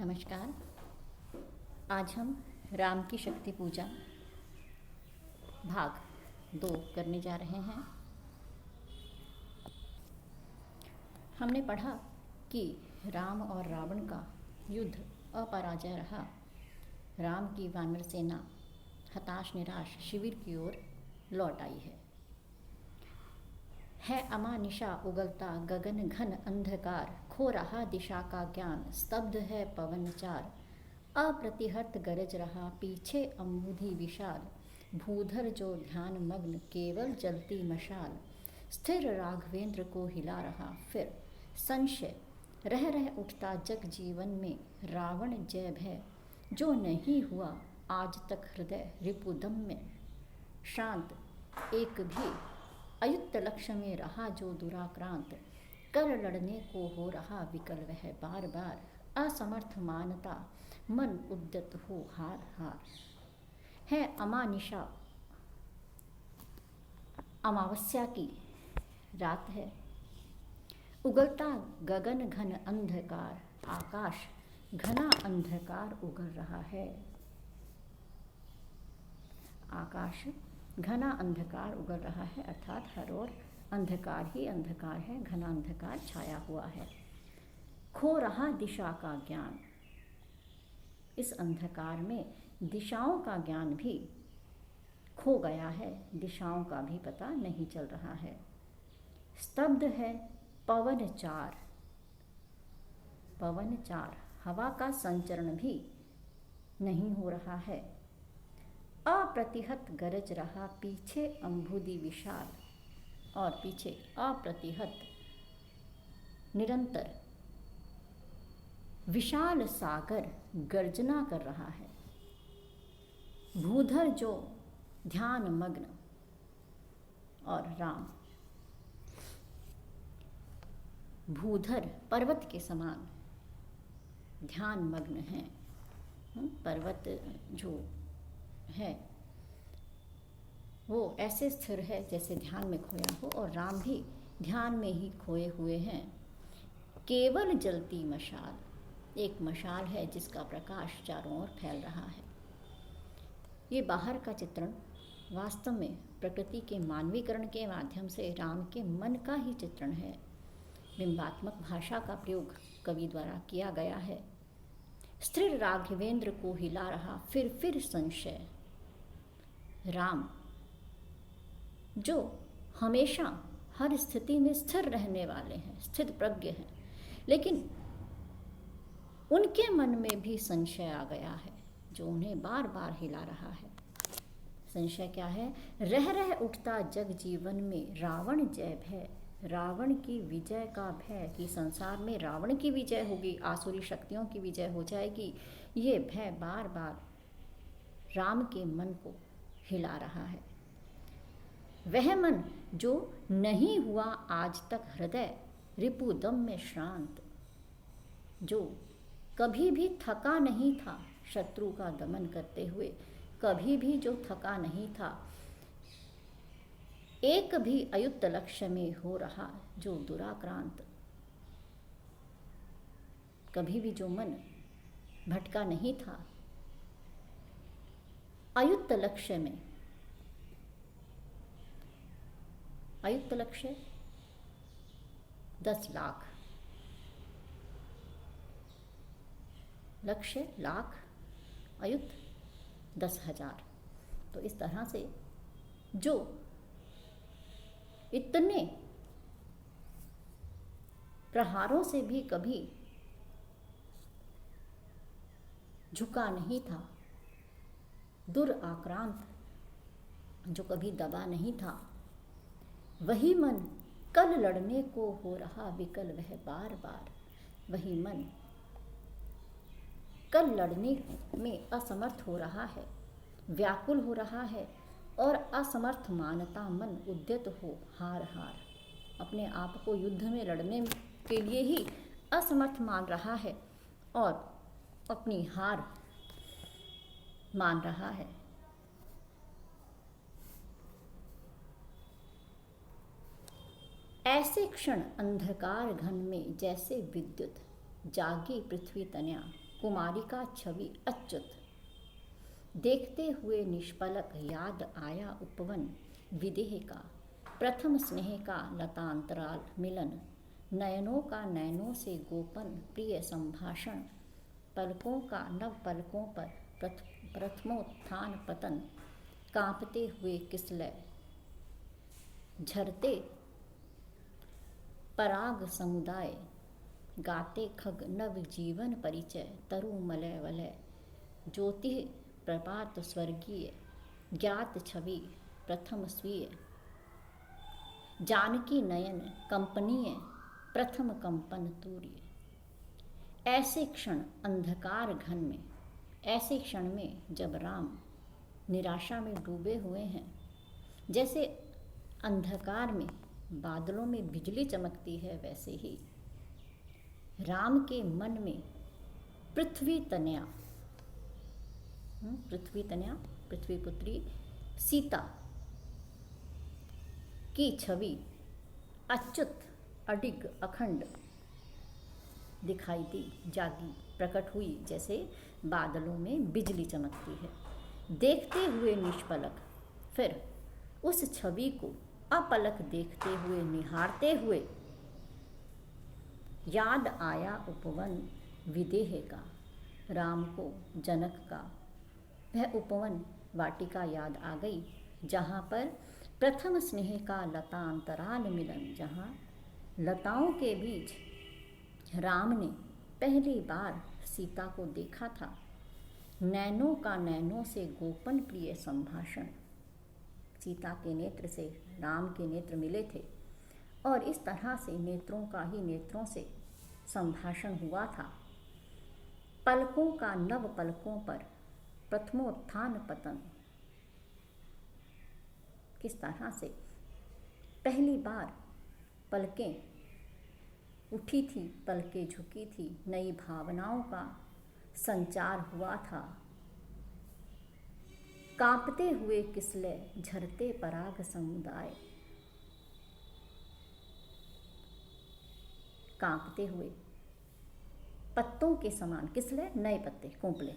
नमस्कार। आज हम राम की शक्ति पूजा भाग 2 करने जा रहे हैं। हमने पढ़ा कि राम और रावण का युद्ध अपराजय रहा। राम की वानर सेना हताश निराश शिविर की ओर लौट आई है अमानिशा उगलता गगन घन अंधकार, खो रहा दिशा का ज्ञान, स्तब्ध है पवन चार, अप्रतिहत गरज रहा पीछे अम्बुधि विशाल, भूधर जो ध्यान मग्न केवल जलती मशाल, स्थिर राघवेंद्र को हिला रहा फिर संशय, रह उठता जग जीवन में रावण जय भय, जो नहीं हुआ आज तक हृदय रिपुदम में, शांत एक भी अयुक्त लक्ष्य में रहा जो दुराक्रांत, कर लड़ने को हो रहा विकल वह बार बार, असमर्थ मानता मन उद्यत हो हार हार, है अमानिशा अमावस्या की रात है, उगलता गगन घन अंधकार, आकाश घना अंधकार उगल रहा है। आकाश घना अंधकार उगल रहा है अर्थात हर ओर अंधकार ही अंधकार है, घना अंधकार छाया हुआ है। खो रहा दिशा का ज्ञान, इस अंधकार में दिशाओं का ज्ञान भी खो गया है, दिशाओं का भी पता नहीं चल रहा है। स्तब्ध है पवन चार, पवन चार हवा का संचरण भी नहीं हो रहा है। अप्रतिहत गरज रहा पीछे अम्बुधि विशाल, और पीछे अप्रतिहत निरंतर विशाल सागर गर्जना कर रहा है। भूधर जो ध्यान मग्न, और राम भूधर पर्वत के समान ध्यान मग्न हैं। पर्वत जो है वो ऐसे स्थिर है जैसे ध्यान में खोया हो, और राम भी ध्यान में ही खोए हुए हैं। केवल जलती मशाल, एक मशाल है जिसका प्रकाश चारों ओर फैल रहा है। ये बाहर का चित्रण वास्तव में प्रकृति के मानवीकरण के माध्यम से राम के मन का ही चित्रण है। बिंबात्मक भाषा का प्रयोग कवि द्वारा किया गया है। स्थिर राघवेंद्र को हिला रहा फिर संशय, राम जो हमेशा हर स्थिति में स्थिर रहने वाले हैं, स्थित प्रज्ञ हैं, लेकिन उनके मन में भी संशय आ गया है जो उन्हें बार बार हिला रहा है। संशय क्या है? रह उठता जग जीवन में रावण जय भय, रावण की विजय का भय कि संसार में रावण की विजय होगी, आसुरी शक्तियों की विजय हो जाएगी, ये भय बार बार राम के मन को हिला रहा है। वह मन जो नहीं हुआ आज तक हृदय रिपुदम में श्रांत, जो कभी भी थका नहीं था शत्रु का दमन करते हुए, कभी भी जो थका नहीं था, एक भी अयुक्त लक्ष्य में हो रहा जो दुराक्रांत, कभी भी जो मन भटका नहीं था अयुक्त लक्ष्य में। अयुक्त लक्ष्य 10 लाख, लक्ष्य लाख, अयुक्त 10,000। तो इस तरह से जो इतने प्रहारों से भी कभी झुका नहीं था, दुराक्रांत जो कभी दबा नहीं था, वही मन कल लड़ने को हो रहा विकल वह बार बार, वही मन कल लड़ने में असमर्थ हो रहा है, व्याकुल हो रहा है, और असमर्थ मानता मन उद्यत हो हार हार, अपने आप को युद्ध में लड़ने के लिए ही असमर्थ मान रहा है और अपनी हार मान रहा है। ऐसे क्षण अंधकार घन में जैसे विद्युत जागी पृथ्वी तनया, कुमारिका छवि अच्युत। देखते हुए निष्पलक याद आया उपवन विदेह का, प्रथम स्नेह का लतांतराल मिलन, नयनों का नयनों से गोपन प्रिय संभाषण, पलकों का नव पलकों पर प्रथमोत्थान पतन, कांपते हुए किसलय झरते पराग समुदाय, गाते खग नव जीवन परिचय, तरु मलय वलय, ज्योति प्रपात स्वर्गीय, ज्ञात छवि प्रथम स्वीय, जानकी नयन कंपनीय, प्रथम कंपन तूर्य। ऐसे क्षण अंधकार घन में, ऐसे क्षण में जब राम निराशा में डूबे हुए हैं, जैसे अंधकार में बादलों में बिजली चमकती है, वैसे ही राम के मन में पृथ्वी तनया, पृथ्वी पुत्री सीता की छवि अच्युत अडिग अखंड दिखाई दी, जागी, प्रकट हुई, जैसे बादलों में बिजली चमकती है। देखते हुए निष्पलक, फिर उस छवि को अपलक देखते हुए, निहारते हुए याद आया उपवन विदेह का, राम को जनक का वह उपवन वाटिका याद आ गई, जहाँ पर प्रथम स्नेह का लता अंतराल मिलन, जहाँ लताओं के बीच राम ने पहली बार सीता को देखा था, नैनों का नैनों से गोपन प्रिय संभाषण, सीता के नेत्र से राम के नेत्र मिले थे और इस तरह से नेत्रों का ही नेत्रों से संभाषण हुआ था। पलकों का नव पलकों पर प्रथमोत्थान पतन, किस तरह से पहली बार पलकें उठी थी, पलकें झुकी थी, नई भावनाओं का संचार हुआ था। कांपते हुए किसले झरते पराग समुदाय, कांपते हुए पत्तों के समान, किसले नए पत्ते, कोंपले,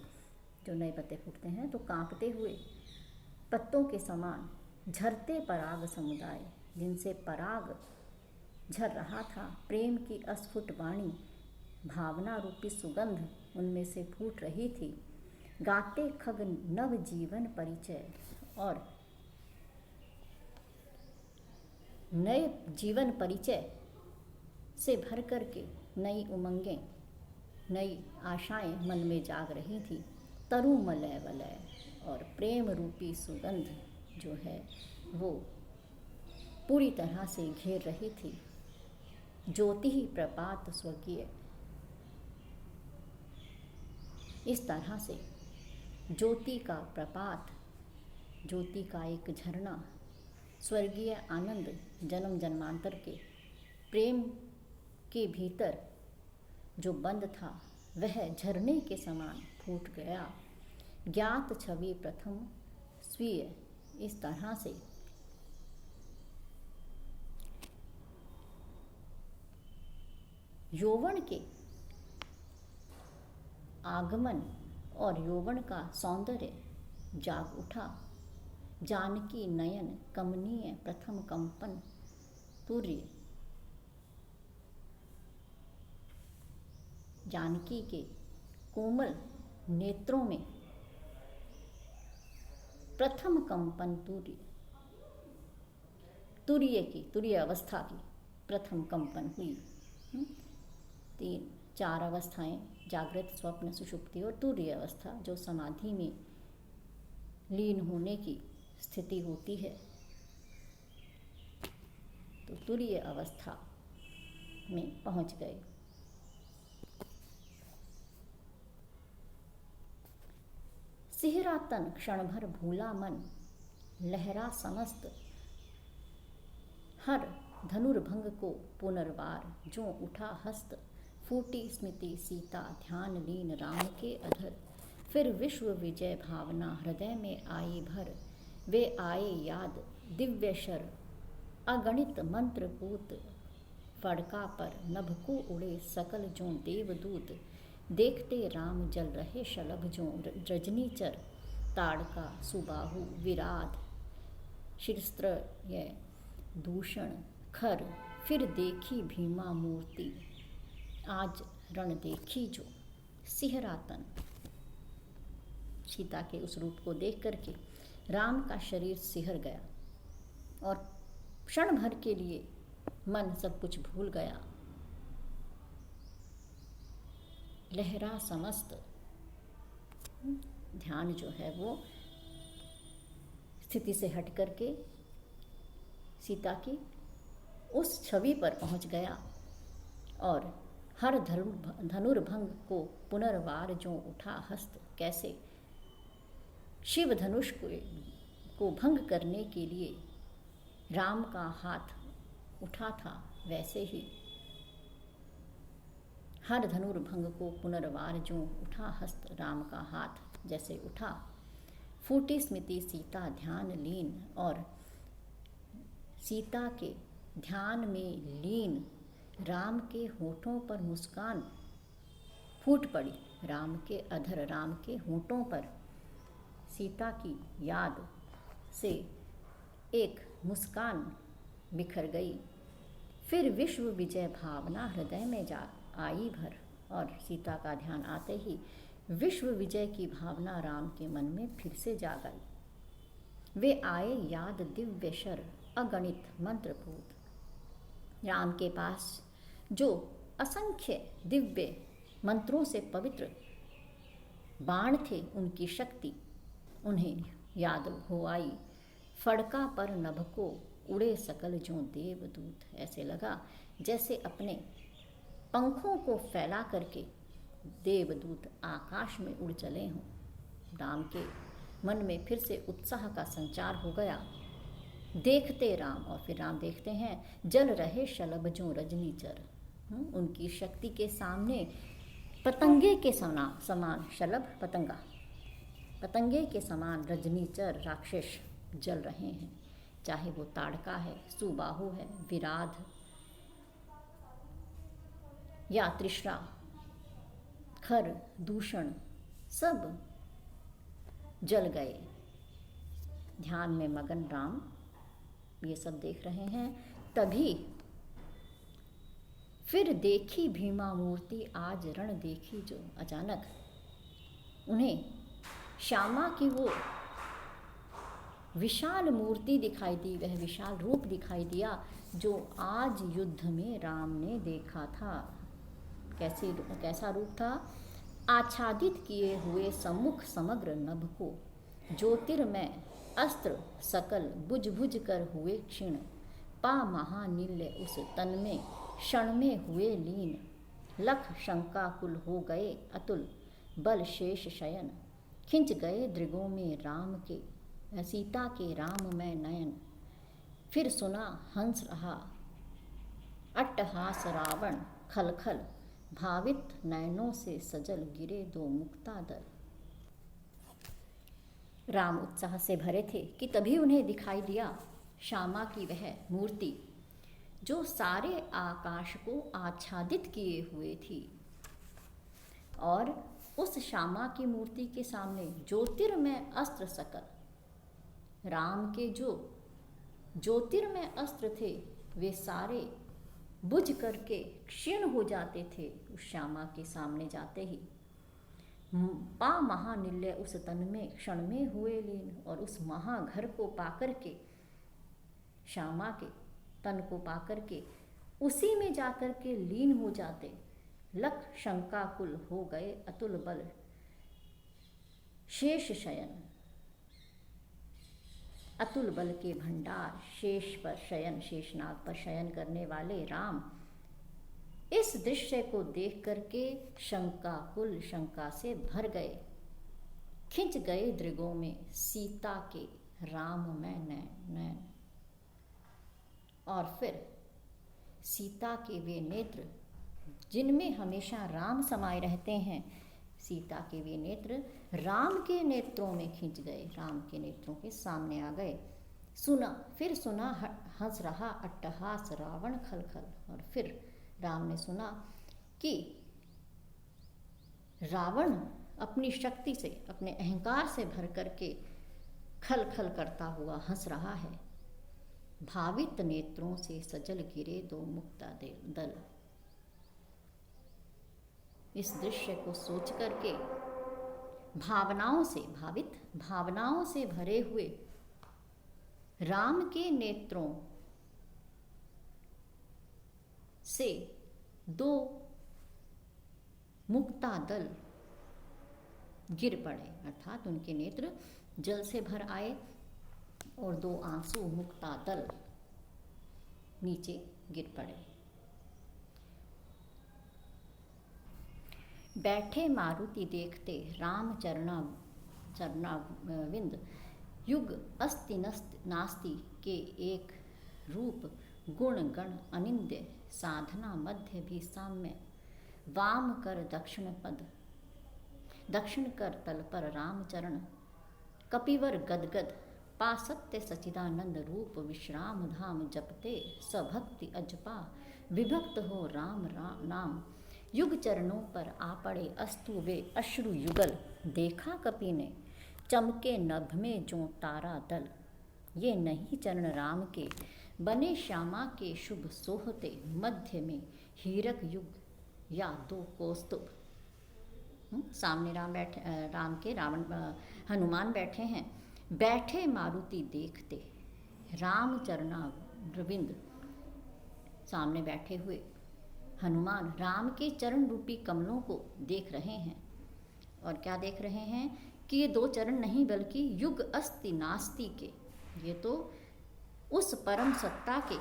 जो नए पत्ते फूटते हैं, तो कांपते हुए पत्तों के समान झरते पराग समुदाय, जिनसे पराग झर रहा था, प्रेम की अस्फुट वाणी, भावना रूपी सुगंध उनमें से फूट रही थी। गाते खग नव जीवन परिचय, और नए जीवन परिचय से भर करके नई उमंगें, नई आशाएं मन में जाग रही थी। तरु मलय वलय, और प्रेम रूपी सुगंध जो है वो पूरी तरह से घेर रही थी। ज्योति ही प्रपात स्वर्गीय, इस तरह से ज्योति का प्रपात, ज्योति का एक झरना, स्वर्गीय आनंद जन्म जन्मांतर के प्रेम के भीतर जो बंद था, वह झरने के समान फूट गया। ज्ञात छवि प्रथम स्वीय, इस तरह से यौवन के आगमन और यौवन का सौंदर्य जाग उठा। जानकी नयन कमनीय प्रथम कंपन तूर्य, जानकी के कोमल नेत्रों में प्रथम कंपन तूर्य, तुरीय अवस्था की प्रथम कंपन हुई। 4 अवस्थाएं, जागृत, स्वप्न, सुषुप्ति और तुरीय अवस्था, जो समाधि में लीन होने की स्थिति होती है। तो तुरीय अवस्था में पहुंच गए। सिहरा तन क्षण भर भूला मन, लहरा समस्त हर धनुर्भंग को पुनर्वार, जो उठा हस्त फूटी स्मृति सीता, ध्यान लीन राम के अधर। फिर विश्व विजय भावना हृदय में आई भर, वे आए याद दिव्य शर, अगणित मंत्रपूत, फड़का पर नभ को उड़े सकल जो देवदूत। देखते राम जल रहे शलभ जो रजनीचर, ताड़का सुबाहु विराध शिरस्त्र दूषण खर, फिर देखी भीमा मूर्ति आज रण देखी जो सिहरातन। सीता के उस रूप को देख करके राम का शरीर सिहर गया और क्षण भर के लिए मन सब कुछ भूल गया। लहरा समस्त ध्यान जो है वो स्थिति से हट करके सीता की उस छवि पर पहुंच गया और हर धनुर्भंग को पुनर्वार जो उठा हस्त, कैसे शिव धनुष को भंग करने के लिए राम का हाथ उठा था, वैसे ही हर धनुर्भंग को पुनर्वार जो उठा हस्त, राम का हाथ जैसे उठा। फूटी स्मृति सीता ध्यान लीन, और सीता के ध्यान में लीन राम के होठों पर मुस्कान फूट पड़ी। राम के अधर, राम के होठों पर सीता की याद से एक मुस्कान बिखर गई। फिर विश्व विजय भावना हृदय में जा आई भर, और सीता का ध्यान आते ही विश्व विजय की भावना राम के मन में फिर से जा गई। वे आए याद दिव्य शर अगणित मंत्रपूत। राम के पास जो असंख्य दिव्य मंत्रों से पवित्र बाण थे, उनकी शक्ति उन्हें याद हो आई। फड़का पर नभ को उड़े सकल जो देवदूत। ऐसे लगा जैसे अपने पंखों को फैला करके देवदूत आकाश में उड़ चले हों। राम के मन में फिर से उत्साह का संचार हो गया। देखते राम, और फिर राम देखते हैं जल रहे शलभ जो रजनीचर। उनकी शक्ति के सामने पतंगे के समान शलभ पतंगा, पतंगे के समान रजनीचर राक्षस जल रहे हैं। चाहे वो ताड़का है, सुबाहु है, विराध या तृष्णा, खर, दूषण, सब जल गए। ध्यान में मगन राम ये सब देख रहे हैं। तभी फिर देखी भीमा मूर्ति आज रण देखी जो। अचानक उन्हें श्यामा की वो विशाल मूर्ति दिखाई दी, वह विशाल रूप दिखाई दिया जो आज युद्ध में राम ने देखा था। कैसा रूप था? आच्छादित किए हुए सम्मुख समग्र नभ को, ज्योतिर्मय अस्त्र सकल बुझ बुझ कर हुए क्षीण, पा महानील्य उस तन में क्षण में हुए लीन, लख शंकाकुल हो गए अतुल बल शेष शयन, खिंच गए दृगों में राम के सीता के राममय नयन। फिर सुना हंस रहा अट्टहास रावण खल खल, भावित नयनों से सजल गिरे दो मुक्तादल। राम उत्साह से भरे थे कि तभी उन्हें दिखाई दिया श्यामा की वह मूर्ति जो सारे आकाश को आच्छादित किए हुए थी। और उस श्यामा की मूर्ति के सामने ज्योतिर्मय अस्त्र सकल, राम के जो ज्योतिर्मय अस्त्र थे वे सारे बुझ करके क्षीण हो जाते थे उस श्यामा के सामने जाते ही। पा महानिल्य उस तन में क्षण में हुए लीन, और उस महाघर को पाकर के, श्यामा के तन को पाकर के उसी में जाकर के लीन हो जाते। लख शंकाकुल हो गए अतुल बल शेष शयन, अतुल बल के भंडार शेष पर शयन, शेषनाग पर शयन करने वाले राम इस दृश्य को देख करके शंकाकुल, शंका से भर गए। खिंच गए दृगों में सीता के राममय नयन, और फिर सीता के वे नेत्र जिनमें हमेशा राम समाये रहते हैं, सीता के वे नेत्र राम के नेत्रों में खिंच गए, राम के नेत्रों के सामने आ गए। फिर सुना हंस रहा अट्टहास रावण खल खल, और फिर राम ने सुना कि रावण अपनी शक्ति से, अपने अहंकार से भर करके खल खल करता हुआ हंस रहा है। भावित नेत्रों से सजल गिरे दो मुक्ता दल। इस दृश्य को सोच करके भावनाओं से, भावित भावनाओं से भरे हुए राम के नेत्रों से दो मुक्ता दल गिर पड़े, अर्थात उनके नेत्र जल से भर आए और दो आंसू मुक्ता दल नीचे गिर पड़े। बैठे मारुति देखते राम चरणाविंद, युग अस्ति नास्ति के एक रूप, गुण गण अनिंद्य साधना मध्य भी साम्य। वाम कर दक्षिण कर तल पर राम चरण, कपिवर गदगद पा सत्य सचिदानंद रूप। विश्राम धाम जपते सभक्ति अजपा, विभक्त हो राम नाम। युग चरणों पर आ पड़े अस्तु वे अश्रु युगल, देखा कपि ने चमके नभ में जो तारा दल। ये नहीं चरण राम के बने श्यामा के शुभ सोहते, मध्य में हीरक युग या दो कौस्तुभ। सामने हनुमान बैठे हैं। बैठे मारुति देखते राम चरणारविंद, सामने बैठे हुए हनुमान राम के चरण रूपी कमलों को देख रहे हैं। और क्या देख रहे हैं कि ये दो चरण नहीं बल्कि युग अस्ति नास्ति के, ये तो उस परम सत्ता के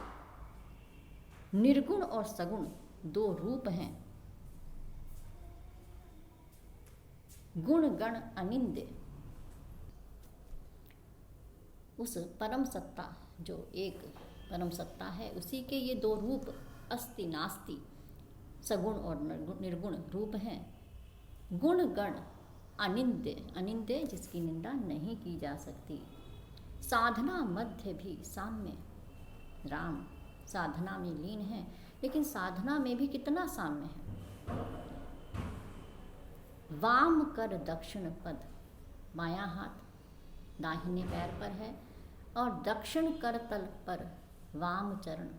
निर्गुण और सगुण दो रूप हैं। गुण गण अनिंद्य, उस परम सत्ता जो एक परम सत्ता है उसी के ये दो रूप अस्ति नास्ति, सगुण और निर्गुण रूप हैं। गुण गण अनिंद्य, अनिंद्य जिसकी निंदा नहीं की जा सकती। साधना मध्य भी साम्य, राम साधना में लीन है लेकिन साधना में भी कितना साम्य है। वाम कर दक्षिण पद, बायां हाथ दाहिने पैर पर है और दक्षिण कर तल पर वाम चरण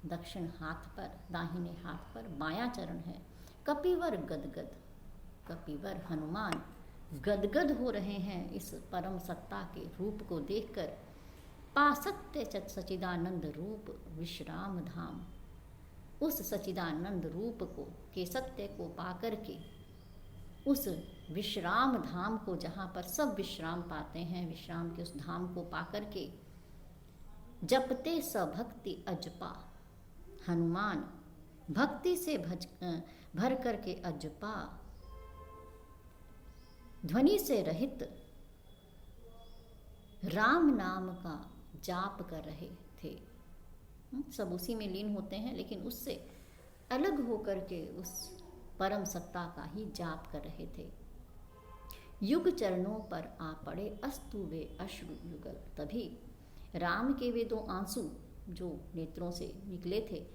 दक्षिण हाथ पर, दाहिने हाथ पर बायां चरण है। कपिवर गदगद, कपिवर हनुमान गदगद हो रहे हैं इस परम सत्ता के रूप को देखकर। पासत्य सचिदानंद रूप विश्राम धाम, उस सचिदानंद रूप को के सत्य को पाकर के उस विश्राम धाम को, जहाँ पर सब विश्राम पाते हैं, विश्राम के उस धाम को पाकर के जपते सभक्ति अजपा, हनुमान भक्ति से भर करके अजपा, ध्वनि से रहित राम नाम का जाप कर रहे थे। सब उसी में लीन होते हैं लेकिन उससे अलग होकर के उस परम सत्ता का ही जाप कर रहे थे। युग चरणों पर आ पड़े अस्तु वे अश्रु युगल, तभी राम के वे दो आंसू जो नेत्रों से निकले थे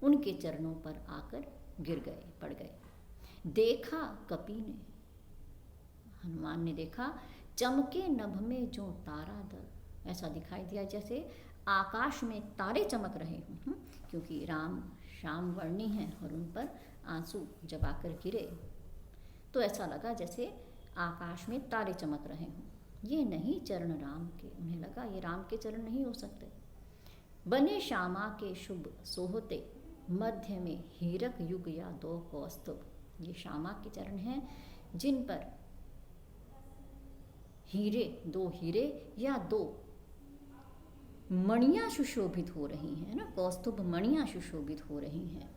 उनके चरणों पर आकर गिर गए, पड़ गए। देखा कपि ने, हनुमान ने देखा, चमके नभ में जो तारा दल, ऐसा दिखाई दिया जैसे आकाश में तारे चमक रहे हों, क्योंकि राम श्याम वर्णी हैं और उन पर आंसू जब आकर गिरे तो ऐसा लगा जैसे आकाश में तारे चमक रहे हों। ये नहीं चरण राम के, उन्हें लगा ये राम के चरण नहीं हो सकते। बने श्यामा के शुभ सोहते, मध्य में हीरक युग या दो कौस्तुभ, ये श्यामा के चरण हैं जिन पर हीरे, दो हीरे या दो मणियां सुशोभित हो रही हैं ना, कौस्तुभ मणियां सुशोभित हो रही हैं।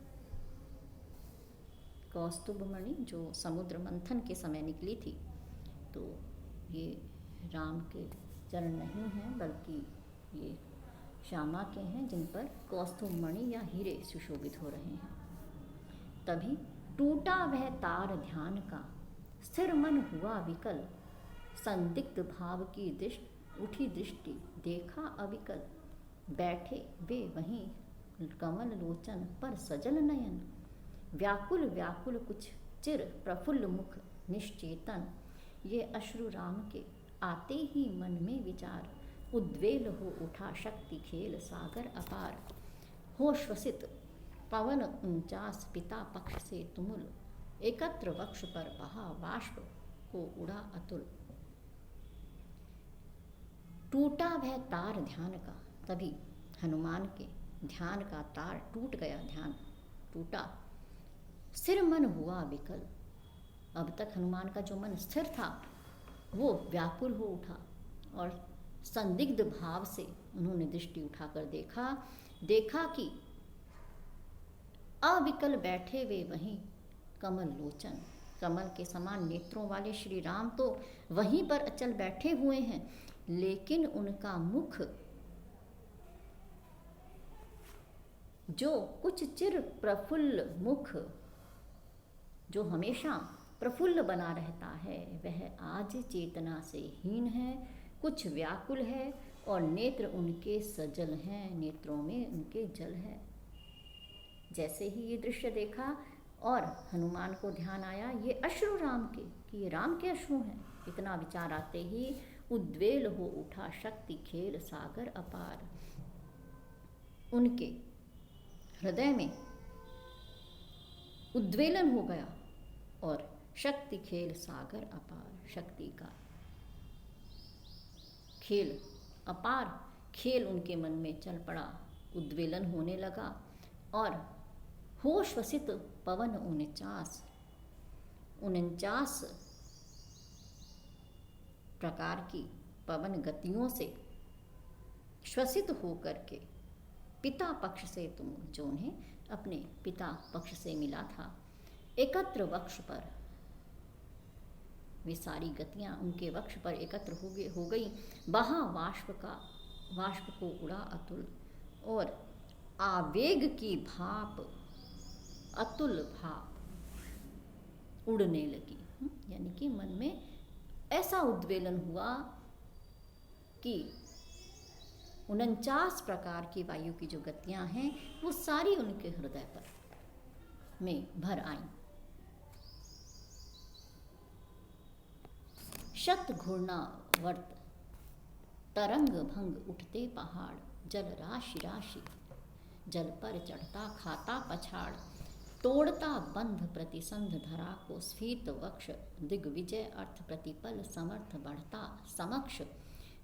कौस्तुभ मणि जो समुद्र मंथन के समय निकली थी, तो ये राम के चरण नहीं हैं बल्कि ये श्यामा के हैं जिन पर कौस्तुभ मणि या हीरे सुशोभित हो रहे हैं। तभी टूटा वह तार ध्यान का, स्थिर मन हुआ विकल, संदिग्ध भाव की उठी दृष्टि देखा अविकल। बैठे वे वहीं कमल लोचन पर सजल नयन, व्याकुल व्याकुल कुछ चिर प्रफुल्ल मुख निश्चेतन ये अश्रु राम के, आते ही मन में विचार, उद्वेल हो उठा शक्ति खेल सागर अपार। हो श्वसित पवन 49 पिता पक्ष से तुमुल, एकत्र वक्ष पर बहा बाष्प को उड़ा अतुल। टूटा वह तार ध्यान का, तभी हनुमान के ध्यान का तार टूट गया, ध्यान टूटा। सिर मन हुआ विकल, अब तक हनुमान का जो मन स्थिर था वो व्याकुल हो उठा और संदिग्ध भाव से उन्होंने दृष्टि उठाकर देखा कि अविकल बैठे वे वहीं कमल लोचन, कमल के समान नेत्रों वाले श्री राम तो वहीं पर अचल बैठे हुए हैं, लेकिन उनका मुख जो कुछ चिर प्रफुल्ल मुख जो हमेशा प्रफुल्ल बना रहता है, वह आज चेतना से हीन है, कुछ व्याकुल है और नेत्र उनके सजल हैं, नेत्रों में उनके जल है। जैसे ही ये दृश्य देखा और हनुमान को ध्यान आया ये अश्रु राम के, कि ये राम के अश्रु हैं, इतना विचार आते ही उद्वेल हो उठा शक्ति खेल सागर अपार। उनके हृदय में उद्वेलन हो गया और शक्ति खेल सागर अपार, शक्ति का खेल अपार खेल उनके मन में चल पड़ा, उद्वेलन होने लगा और होश वसित पवन 49 प्रकार की पवन गतियों से श्वसित होकर के पिता पक्ष से तुम, जो उन्हें अपने पिता पक्ष से मिला था, एकत्र वक्ष पर, वे सारी गतियां उनके वक्ष पर एकत्र हो गई। बहा वाष्प को उड़ा अतुल, और आवेग की भाप, अतुल भाप उड़ने लगी। यानी कि मन में ऐसा उद्वेलन हुआ कि 49 प्रकार की वायु की जो गतियां हैं वो सारी उनके हृदय पर में भर आईं। शत घूर्णावर्त तरंग भंग उठते पहाड़, जल राशि राशि जल पर चढ़ता खाता पछाड़, तोड़ता बंध प्रतिसंध धरा को स्फीत वक्ष, दिग्विजय अर्थ प्रतिपल समर्थ बढ़ता समक्ष,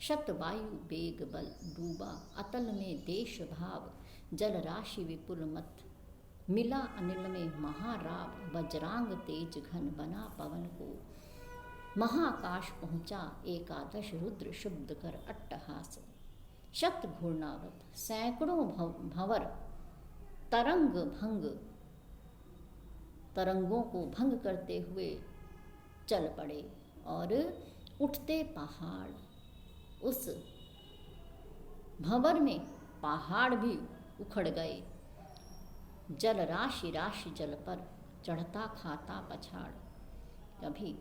शत वायु बेग बल डूबा अतल में देश भाव, जल राशि विपुल मत मिला अनिल में महाराव, वज्रांग तेज घन बना पवन को, महाकाश पहुंचा एकादश रुद्र शुद्ध कर अट्टहास। शत घूर्णावत सैकड़ों भंवर तरंगों को भंग करते हुए चल पड़े और उठते पहाड़, उस भंवर में पहाड़ भी उखड़ गए। जल राशि राशि जल पर चढ़ता खाता पछाड़, कभी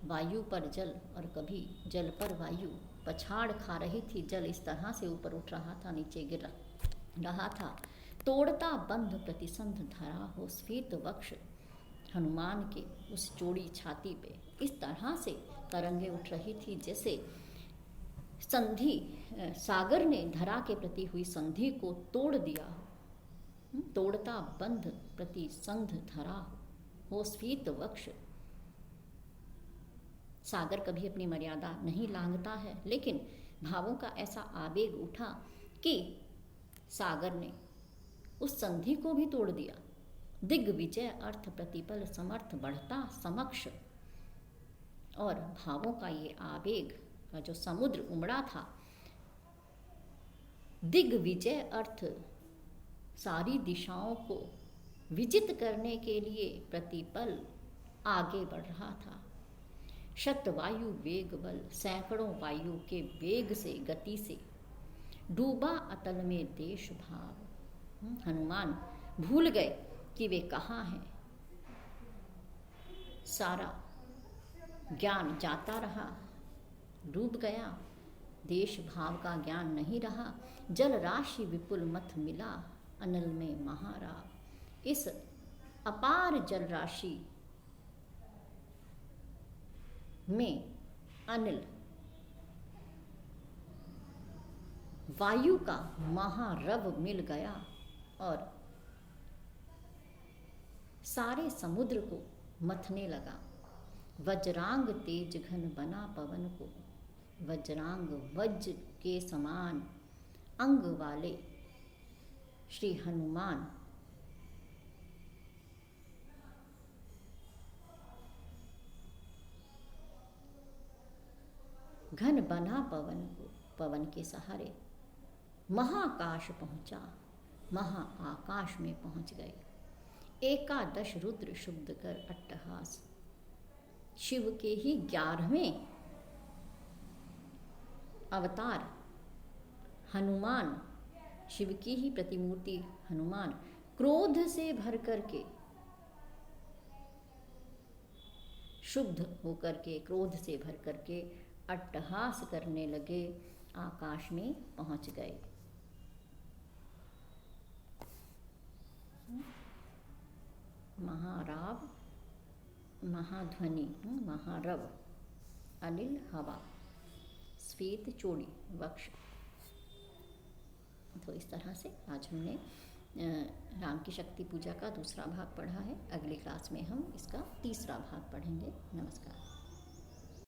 वायु पर जल और कभी जल पर वायु पछाड़ खा रही थी। जल इस तरह से ऊपर उठ रहा था, नीचे गिर रहा था। तोड़ता बंध प्रतिसंध धरा हो स्फीत वक्ष, हनुमान के उस चौड़ी छाती पे इस तरह से तरंगे उठ रही थी जैसे संधि, सागर ने धरा के प्रति हुई संधि को तोड़ दिया। तोड़ता बंध प्रतिसंध धरा हो स्फीत वक्ष। सागर कभी अपनी मर्यादा नहीं लांघता है, लेकिन भावों का ऐसा आवेग उठा कि सागर ने उस संधि को भी तोड़ दिया। दिग्विजय अर्थ प्रतिपल समर्थ बढ़ता समक्ष, और भावों का ये आवेग का जो समुद्र उमड़ा था, दिग्विजय अर्थ सारी दिशाओं को विजित करने के लिए प्रतिपल आगे बढ़ रहा था। शतवायु वेग बल, सैकड़ों वायु के वेग से, गति से डूबा अतल में देश भाव। हनुमान भूल गए कि वे कहाँ हैं। सारा ज्ञान जाता रहा, डूब गया, देश भाव का ज्ञान नहीं रहा। जल राशि विपुल मत मिला अनल में महाराव। इस अपार जल राशि में अनिल वायु का महारव मिल गया और सारे समुद्र को मथने लगा। वज्रांग तेज घन बना पवन को, वज्रांग वज्र के समान अंग वाले श्री हनुमान घन बना पवन को, पवन के सहारे महाकाश पहुंचा, महाआकाश में पहुंच गए। एकादश रुद्र शुद्ध कर अट्टहास, शिव के ही 11वें अवतार हनुमान, शिव की ही प्रतिमूर्ति हनुमान क्रोध से भर करके, शुद्ध होकर के, क्रोध से भर करके अट्टहास करने लगे, आकाश में पहुंच गए। महाराव, महाध्वनि, महारव, अनिल हवा, श्वेत चोड़ी वक्ष। तो इस तरह से आज हमने राम की शक्ति पूजा का दूसरा भाग पढ़ा है। अगली क्लास में हम इसका तीसरा भाग पढ़ेंगे। नमस्कार।